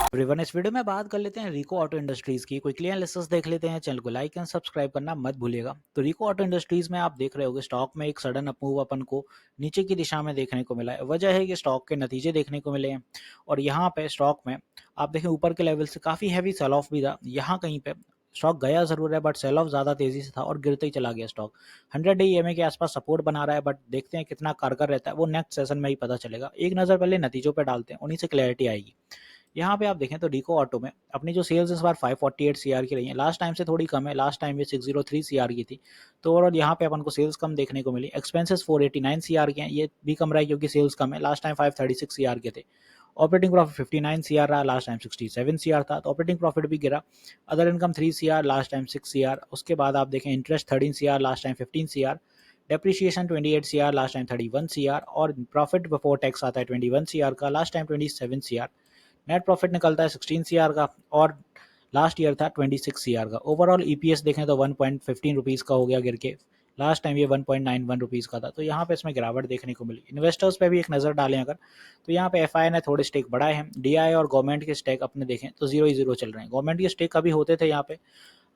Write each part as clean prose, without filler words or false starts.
Everyone, इस video में बात कर लेते हैं रिको ऑटो इंडस्ट्रीज की। क्विकली एनालिसिस देख लेते हैं। चैनल को लाइक एंड सब्सक्राइब करना मत भूलिएगा। तो रिको ऑटो इंडस्ट्रीज में आप देख रहे होंगे स्टॉक में एक सडन अपमूव अपन को नीचे की दिशा में देखने को मिला है। वजह है कि स्टॉक के नतीजे देखने को मिले हैं और यहाँ पे स्टॉक में आप देखें ऊपर के लेवल से काफ़ी हैवी सेल ऑफ भी था। यहाँ कहीं पे स्टॉक गया जरूर है बट सेल ऑफ ज़्यादा तेजी से था और गिरते ही चला गया स्टॉक। 100 डे ईएमए के आसपास सपोर्ट बना रहा है बट देखते हैं कितना कारगर रहता है, वो नेक्स्ट सेशन में ही पता चलेगा। एक नज़र पहले नतीजों पर डालते हैं, उन्हीं से क्लैरिटी आएगी। यहाँ पे आप देखें तो रिको ऑटो में अपनी जो सेल्स इस बार 548 सीआर की रही है, लास्ट टाइम से थोड़ी कम है। लास्ट टाइम ये 603 सीआर की थी, तो ओवरऑल यहाँ पे अपन को सेल्स कम देखने को मिली। एक्सपेंसेस 489 सीआर के हैं, ये भी कम रहा है क्योंकि सेल्स कम है। लास्ट टाइम 536 सीआर के थे। ऑपरेटिंग प्रॉफिट 59 सीआर रहा, लास्ट टाइम 67 सीआर था, तो ऑपरेटिंग प्रॉफिट भी गिरा। Other income 3 CR, last time 6 CR. उसके बाद आप देखें interest 13 CR, last time 15 CR. Depreciation 28 CR, last time 31 CR. और प्रॉफिट बिफोर टैक्स आता है 21 सीआर का, last time 27 CR. Net profit निकलता है 16 सीआर का और लास्ट ईयर था 26 सीआर का। ओवरऑल ईपीएस देखें तो 1.15 रुपीज़ का हो गया गिर के। लास्ट टाइम ये 1.91 रुपीज़ का था, तो यहाँ पे इसमें गिरावट देखने को मिली। इन्वेस्टर्स पे भी एक नज़र डालें अगर, तो यहाँ पे एफआई ने थोड़े स्टेक बढ़ाए हैं। डीआई और गवर्नमेंट के स्टेक अपने देखें तो 0 ही 0 चल रहे हैं। गवर्नमेंट के स्टेक अभी होते थे यहाँ पे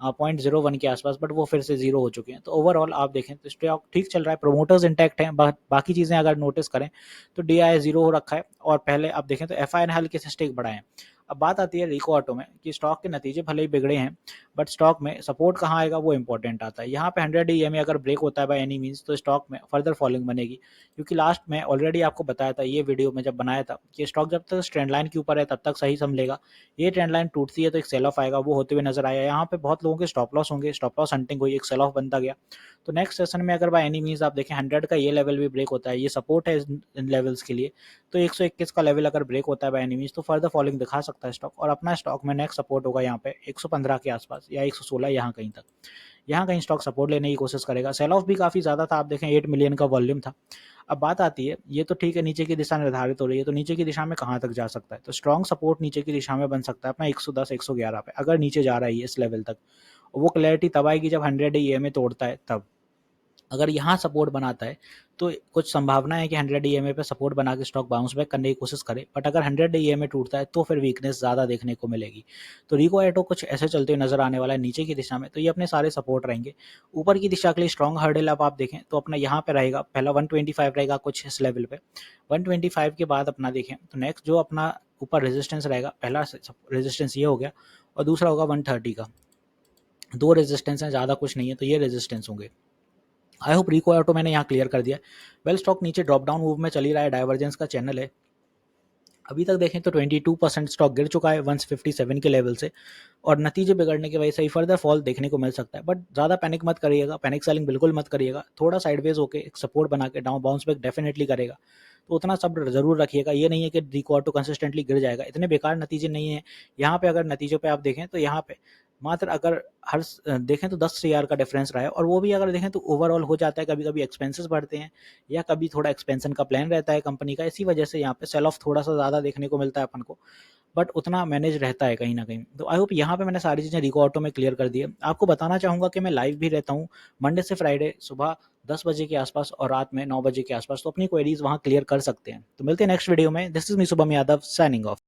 0.01 के आसपास, बट वो फिर से 0 हो चुके हैं। तो ओवरऑल आप देखें तो स्टॉक ठीक चल रहा है, प्रोमोटर्स इंटैक्ट हैं। बाकी चीज़ें अगर नोटिस करें तो डीआई 0 हो रखा है और पहले आप देखें तो एफआई ने हल्के से स्टेक बढ़ाए हैं। अब बात आती है रिको ऑटो में कि स्टॉक के नतीजे भले ही बिगड़े हैं बट स्टॉक में सपोर्ट कहाँ आएगा वो इंपॉर्टेंट आता है। यहाँ पे 100 ईएमए अगर ब्रेक होता है बाय एनी मीन्स तो स्टॉक में फर्दर फॉलिंग बनेगी, क्योंकि लास्ट में ऑलरेडी आपको बताया था, ये वीडियो में जब बनाया था कि स्टॉक जब तक ट्रेंड लाइन के ऊपर है तब तक सही संभलेगा। ये ट्रेंड लाइन टूटती है तो एक सेल ऑफ आएगा, वो होते हुए नजर आया। यहाँ पे बहुत लोगों के स्टॉप लॉस होंगे, स्टॉप लॉस हंटिंग हुई, एक सेल ऑफ बनता गया। तो नेक्स्ट सेशन में अगर बाय एनी मीन्स आप देखें 100 का ये लेवल भी ब्रेक होता है, ये सपोर्ट है इन लेवल्स के लिए, तो 121 का लेवल अगर ब्रेक होता है बाय एनी मीन्स तो फर्दर फॉलिंग दिखा सकता है स्टॉक। और अपना स्टॉक में नेक्स्ट सपोर्ट होगा यहाँ पे 115 के आसपास या 116, यहाँ कहीं तक, यहाँ कहीं स्टॉक सपोर्ट लेने की कोशिश करेगा। सेल ऑफ भी काफ़ी ज़्यादा था, आप देखें 8 मिलियन का वॉल्यूम था। अब बात आती है, ये तो ठीक है नीचे की दिशा निर्धारित हो रही है, तो नीचे की दिशा में कहाँ तक जा सकता है? तो स्ट्रॉन्ग सपोर्ट नीचे की दिशा में बन सकता है अपना 110 111 पे, अगर नीचे जा रहा है इस लेवल तक। वो क्लैरिटी तब आएगी जब 100 ईएमए तोड़ता है तब। अगर यहाँ सपोर्ट बनाता है तो कुछ संभावना है कि 100 ईएमए पे सपोर्ट बना के स्टॉक बाउंस बैक करने की कोशिश करे, बट अगर 100 ईएमए टूटता है तो फिर वीकनेस ज़्यादा देखने को मिलेगी। तो रिको ऑटो कुछ ऐसे चलते हुए नजर आने वाला है नीचे की दिशा में, तो ये अपने सारे सपोर्ट रहेंगे। ऊपर की दिशा के लिए स्ट्रॉन्ग हर्डल अब आप देखें तो अपना यहाँ पे रहेगा, पहला 125 रहेगा कुछ इस लेवल पे। 125 के बाद अपना देखें तो नेक्स्ट जो अपना ऊपर रेजिस्टेंस रहेगा, पहला रेजिस्टेंस ये हो गया और दूसरा होगा 130 का। दो रेजिस्टेंस हैं, ज़्यादा कुछ नहीं है, तो ये रेजिस्टेंस होंगे। आई होप रिको ऑटो मैंने यहाँ क्लियर कर दिया। वेल स्टॉक नीचे ड्रॉप डाउन मूव में चल ही रहा है, डाइवर्जेंस का चैनल है। अभी तक देखें तो 22% स्टॉक गिर चुका है 157 के लेवल से, और नतीजे बिगड़ने की वजह से ही फर्दर फॉल देखने को मिल सकता है। बट ज़्यादा पैनिक मत करिएगा, पैनिक सेलिंग बिल्कुल मत करिएगा। थोड़ा साइडवेज होकर एक सपोर्ट बना के डाउन बाउंस बैक डेफिनेटली करेगा, तो उतना सब्र जरूर रखिएगा। ये नहीं है कि रिको ऑटो कंसिस्टेंटली गिर जाएगा, इतने बेकार नतीजे नहीं है यहाँ पे। अगर नतीजों पे आप देखें तो यहाँ पे मात्र अगर देखें तो 10 सीआर का डिफरेंस रहा है, और वो भी अगर देखें तो ओवरऑल हो जाता है। कभी कभी एक्सपेंसेस बढ़ते हैं या कभी थोड़ा एक्सपेंशन का प्लान रहता है कंपनी का, इसी वजह से यहाँ पे सेल ऑफ थोड़ा सा ज़्यादा देखने को मिलता है अपन को, बट उतना मैनेज रहता है कहीं ना कहीं। तो आई होप यहाँ पे मैंने सारी चीज़ें रिको ऑटो में क्लियर कर दी है। आपको बताना चाहूँगा कि मैं लाइव भी रहता हूँ मंडे से फ्राइडे सुबह 10 बजे के आसपास और रात में 9 बजे के आसपास, तो अपनी क्वेरीज वहाँ क्लियर कर सकते हैं। तो मिलते हैं नेक्स्ट वीडियो में। This is me Shubham Yadav signing off.